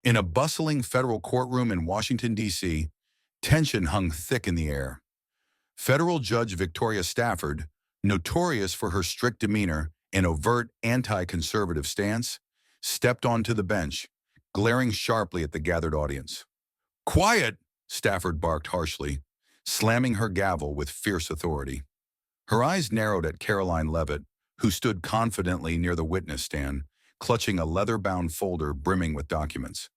In a bustling federal courtroom in Washington, D.C., tension hung thick in the air. Federal Judge Victoria Stafford, notorious for her strict demeanor and overt anti-conservative stance, stepped onto the bench, glaring sharply at the gathered audience. "Quiet!" Stafford barked harshly, slamming her gavel with fierce authority. Her eyes narrowed at Karoline Leavitt, who stood confidently near the witness stand, clutching a leather-bound folder brimming with documents.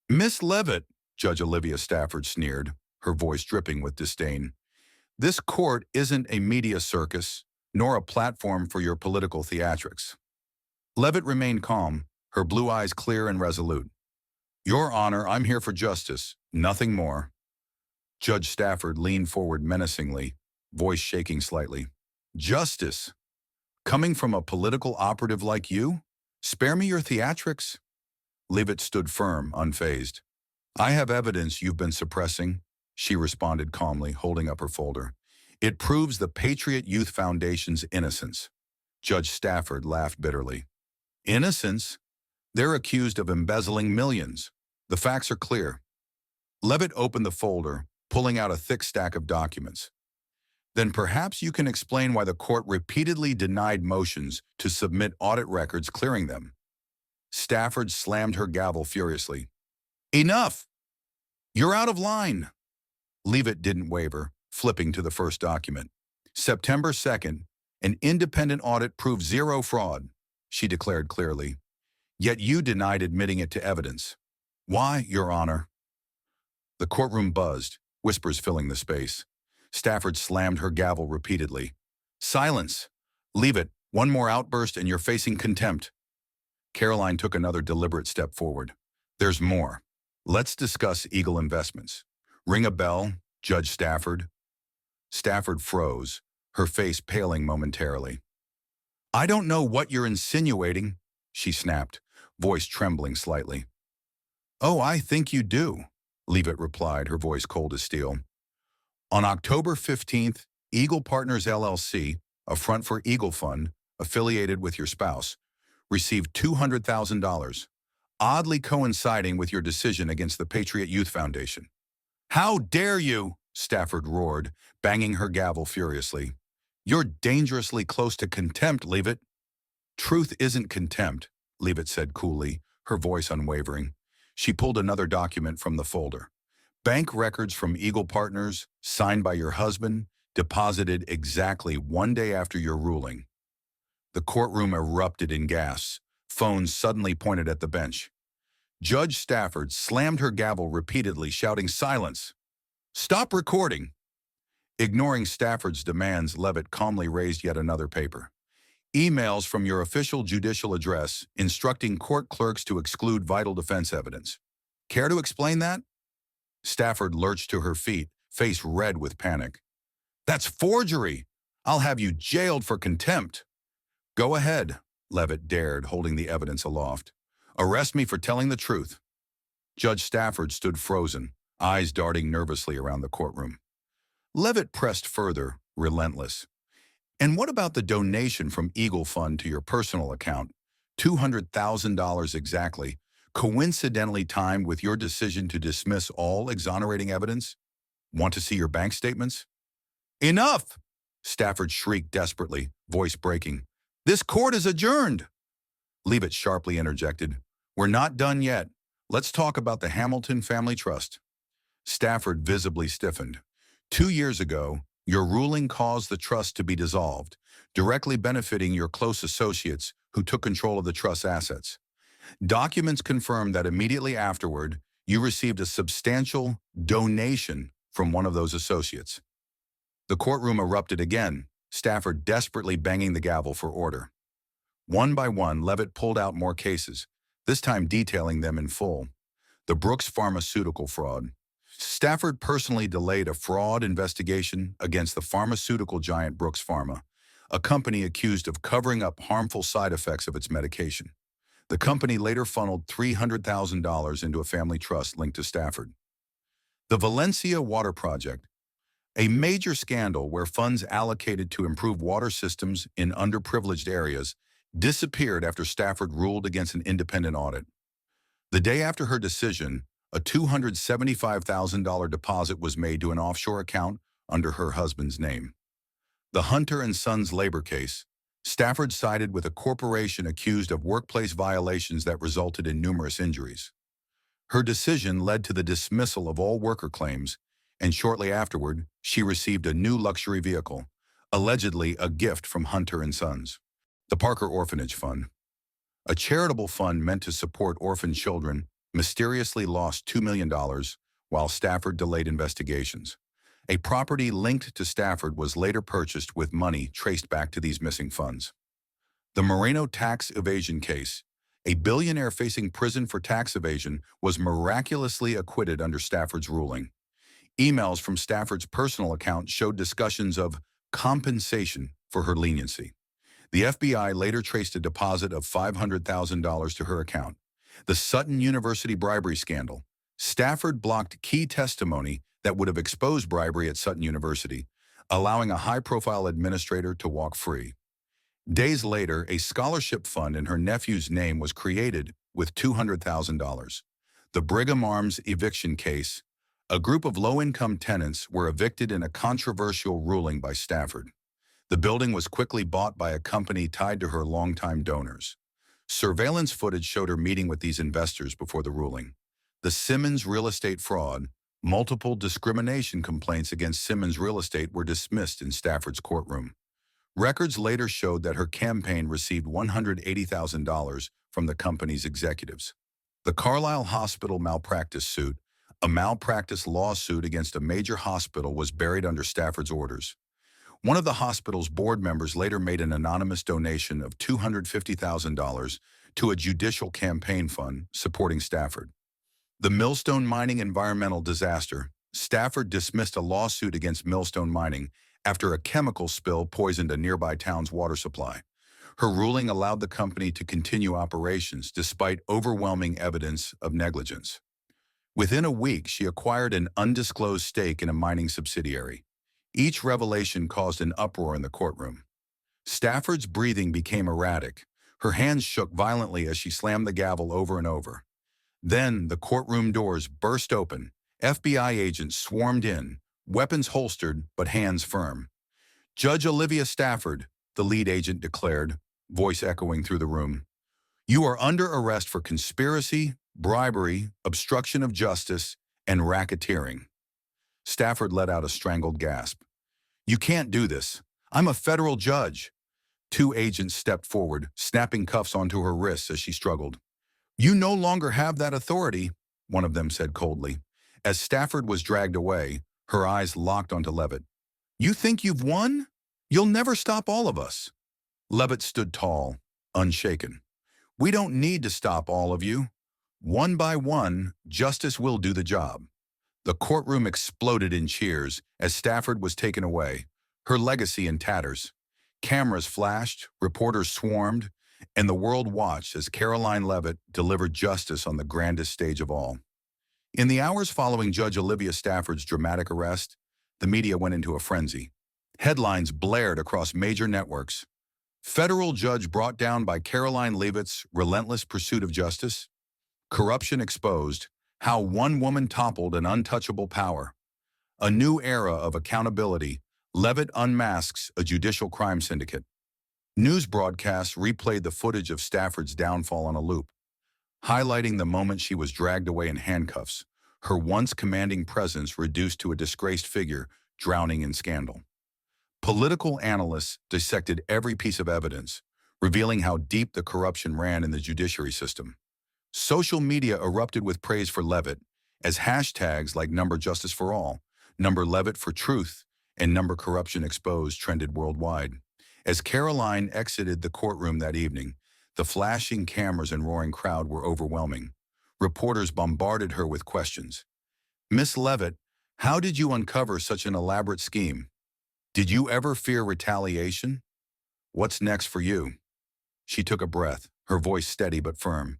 "Miss Leavitt," Judge Olivia Stafford sneered, her voice dripping with disdain, "this court isn't a media circus, nor a platform for your political theatrics." Leavitt remained calm, her blue eyes clear and resolute. "Your Honor, I'm here for justice, nothing more." Judge Stafford leaned forward menacingly, voice shaking slightly. "Justice? Coming from a political operative like you? Spare me your theatrics." Leavitt stood firm, unfazed. "I have evidence you've been suppressing," she responded calmly, holding up her folder. "It proves the Patriot Youth Foundation's innocence." Judge Stafford laughed bitterly. "Innocence? They're accused of embezzling millions. The facts are clear." Leavitt opened the folder, pulling out a thick stack of documents. "Then perhaps you can explain why the court repeatedly denied motions to submit audit records clearing them." Stafford slammed her gavel furiously. "Enough! You're out of line." Leavitt didn't waver, flipping to the first document. "September 2nd, an independent audit proved zero fraud," she declared clearly. "Yet you denied admitting it to evidence. Why, Your Honor?" The courtroom buzzed, whispers filling the space. Stafford slammed her gavel repeatedly. "Silence! Leavitt, one more outburst and you're facing contempt." Karoline took another deliberate step forward. "There's more. Let's discuss Eagle Investments. Ring a bell, Judge Stafford?" Stafford froze, her face paling momentarily. "I don't know what you're insinuating," she snapped, voice trembling slightly. "Oh, I think you do," Leavitt replied, her voice cold as steel. "On October 15th, Eagle Partners LLC, a front for Eagle Fund, affiliated with your spouse, received $200,000, oddly coinciding with your decision against the Patriot Youth Foundation." "How dare you!" Stafford roared, banging her gavel furiously. "You're dangerously close to contempt, Leavitt." "Truth isn't contempt," Leavitt said coolly, her voice unwavering. She pulled another document from the folder. "Bank records from Eagle Partners, signed by your husband, deposited exactly 1 day after your ruling." The courtroom erupted in gasps. Phones suddenly pointed at the bench. Judge Stafford slammed her gavel repeatedly, shouting, "Silence! Stop recording!" Ignoring Stafford's demands, Leavitt calmly raised yet another paper. "Emails from your official judicial address instructing court clerks to exclude vital defense evidence. Care to explain that?" Stafford lurched to her feet, face red with panic. "That's forgery! I'll have you jailed for contempt." "Go ahead," Leavitt dared, holding the evidence aloft. "Arrest me for telling the truth." Judge Stafford stood frozen, eyes darting nervously around the courtroom. Leavitt pressed further, relentless. "And what about the donation from Eagle Fund to your personal account, $200,000 exactly, coincidentally timed with your decision to dismiss all exonerating evidence? Want to see your bank statements?" "Enough!" Stafford shrieked desperately, voice breaking. "This court is adjourned." Leavitt sharply interjected. "We're not done yet. Let's talk about the Hamilton Family Trust." Stafford visibly stiffened. 2 years ago, your ruling caused the trust to be dissolved, directly benefiting your close associates who took control of the trust's assets. Documents confirm that immediately afterward, you received a substantial donation from one of those associates. The courtroom erupted again, Stafford desperately banging the gavel for order. One by one, Leavitt pulled out more cases, this time detailing them in full. The Brooks pharmaceutical fraud. Stafford personally delayed a fraud investigation against the pharmaceutical giant Brooks Pharma, a company accused of covering up harmful side effects of its medication. The company later funneled $300,000 into a family trust linked to Stafford. The Valencia Water Project, a major scandal where funds allocated to improve water systems in underprivileged areas disappeared after Stafford ruled against an independent audit. The day after her decision, a $275,000 deposit was made to an offshore account under her husband's name. The Hunter and Sons labor case. Stafford sided with a corporation accused of workplace violations that resulted in numerous injuries. Her decision led to the dismissal of all worker claims, and shortly afterward, she received a new luxury vehicle, allegedly a gift from Hunter and Sons. The Parker Orphanage Fund. A charitable fund meant to support orphan children mysteriously lost $2 million while Stafford delayed investigations. A property linked to Stafford was later purchased with money traced back to these missing funds. The Moreno tax evasion case. A billionaire facing prison for tax evasion was miraculously acquitted under Stafford's ruling. Emails from Stafford's personal account showed discussions of compensation for her leniency. The FBI later traced a deposit of $500,000 to her account. The Sutton University bribery scandal. Stafford blocked key testimony that would have exposed bribery at Sutton University, allowing a high-profile administrator to walk free. Days later, a scholarship fund in her nephew's name was created with $200,000. The Brigham Arms eviction case. A group of low-income tenants were evicted in a controversial ruling by Stafford. The building was quickly bought by a company tied to her longtime donors. Surveillance footage showed her meeting with these investors before the ruling. The Simmons real estate fraud. Multiple discrimination complaints against Simmons Real Estate were dismissed in Stafford's courtroom. Records later showed that her campaign received $180,000 from the company's executives. The Carlisle Hospital malpractice suit. A malpractice lawsuit against a major hospital was buried under Stafford's orders. One of the hospital's board members later made an anonymous donation of $250,000 to a judicial campaign fund supporting Stafford. The Millstone Mining environmental disaster. Stafford dismissed a lawsuit against Millstone Mining after a chemical spill poisoned a nearby town's water supply. Her ruling allowed the company to continue operations despite overwhelming evidence of negligence. Within a week, she acquired an undisclosed stake in a mining subsidiary. Each revelation caused an uproar in the courtroom. Stafford's breathing became erratic. Her hands shook violently as she slammed the gavel over and over. Then the courtroom doors burst open. FBI agents swarmed in, weapons holstered but hands firm. "Judge Olivia Stafford," the lead agent declared, voice echoing through the room. "You are under arrest for conspiracy, bribery, obstruction of justice, and racketeering." Stafford let out a strangled gasp. "You can't do this. I'm a federal judge." Two agents stepped forward, snapping cuffs onto her wrists as she struggled. "You no longer have that authority," one of them said coldly. As Stafford was dragged away, her eyes locked onto Leavitt. "You think you've won? You'll never stop all of us." Leavitt stood tall, unshaken. "We don't need to stop all of you. One by one, justice will do the job." The courtroom exploded in cheers as Stafford was taken away, her legacy in tatters. Cameras flashed, reporters swarmed, and the world watched as Karoline Leavitt delivered justice on the grandest stage of all. In the hours following Judge Olivia Stafford's dramatic arrest, the media went into a frenzy. Headlines blared across major networks. "Federal judge brought down by Karoline Leavitt's relentless pursuit of justice." "Corruption exposed. How one woman toppled an untouchable power." "A new era of accountability. Leavitt unmasks a judicial crime syndicate." News broadcasts replayed the footage of Stafford's downfall on a loop, highlighting the moment she was dragged away in handcuffs, her once commanding presence reduced to a disgraced figure drowning in scandal. Political analysts dissected every piece of evidence, revealing how deep the corruption ran in the judiciary system. Social media erupted with praise for Leavitt, as hashtags like #JusticeForAll, #LeavittForTruth, and #CorruptionExposed trended worldwide. As Karoline exited the courtroom that evening, the flashing cameras and roaring crowd were overwhelming. Reporters bombarded her with questions. "Miss Leavitt, how did you uncover such an elaborate scheme? Did you ever fear retaliation? What's next for you?" She took a breath, her voice steady but firm.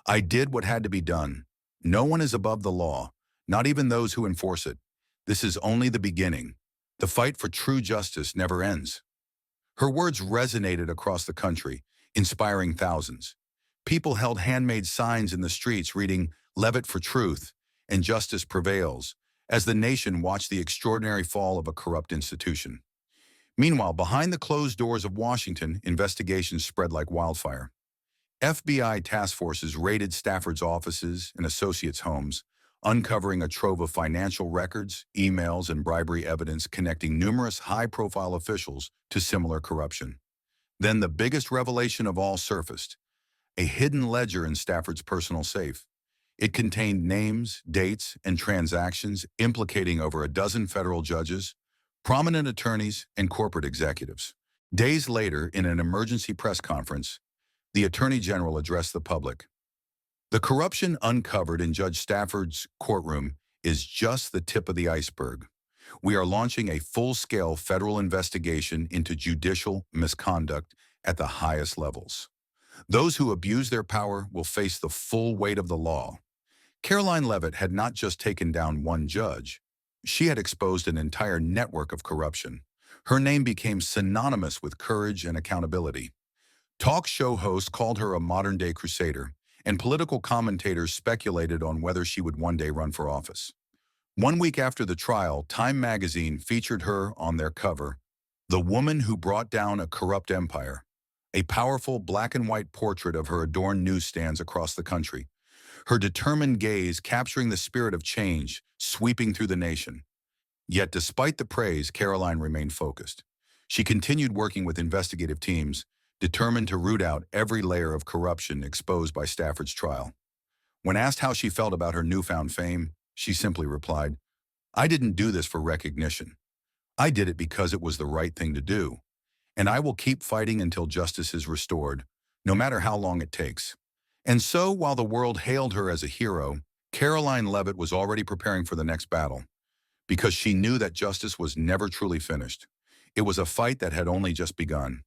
"I did what had to be done. No one is above the law, not even those who enforce it. This is only the beginning. The fight for true justice never ends." Her words resonated across the country, inspiring thousands. People held handmade signs in the streets reading, "Leavitt for truth," and "Justice prevails," as the nation watched the extraordinary fall of a corrupt institution. Meanwhile, behind the closed doors of Washington, investigations spread like wildfire. FBI task forces raided Stafford's offices and associates' homes, uncovering a trove of financial records, emails, and bribery evidence connecting numerous high-profile officials to similar corruption. Then the biggest revelation of all surfaced: a hidden ledger in Stafford's personal safe. It contained names, dates, and transactions implicating over a dozen federal judges, prominent attorneys, and corporate executives. Days later, in an emergency press conference, the Attorney General addressed the public. "The corruption uncovered in Judge Stafford's courtroom is just the tip of the iceberg. We are launching a full-scale federal investigation into judicial misconduct at the highest levels. Those who abuse their power will face the full weight of the law." Karoline Leavitt had not just taken down one judge. She had exposed an entire network of corruption. Her name became synonymous with courage and accountability. Talk show hosts called her a modern-day crusader, and political commentators speculated on whether she would one day run for office. 1 week after the trial, Time magazine featured her on their cover, "The Woman Who Brought Down a Corrupt Empire," a powerful black-and-white portrait of her adorned newsstands across the country, her determined gaze capturing the spirit of change sweeping through the nation. Yet despite the praise, Karoline remained focused. She continued working with investigative teams, determined to root out every layer of corruption exposed by Stafford's trial. When asked how she felt about her newfound fame, she simply replied, "I didn't do this for recognition. I did it because it was the right thing to do. And I will keep fighting until justice is restored, no matter how long it takes." And so, while the world hailed her as a hero, Karoline Leavitt was already preparing for the next battle, because she knew that justice was never truly finished. It was a fight that had only just begun.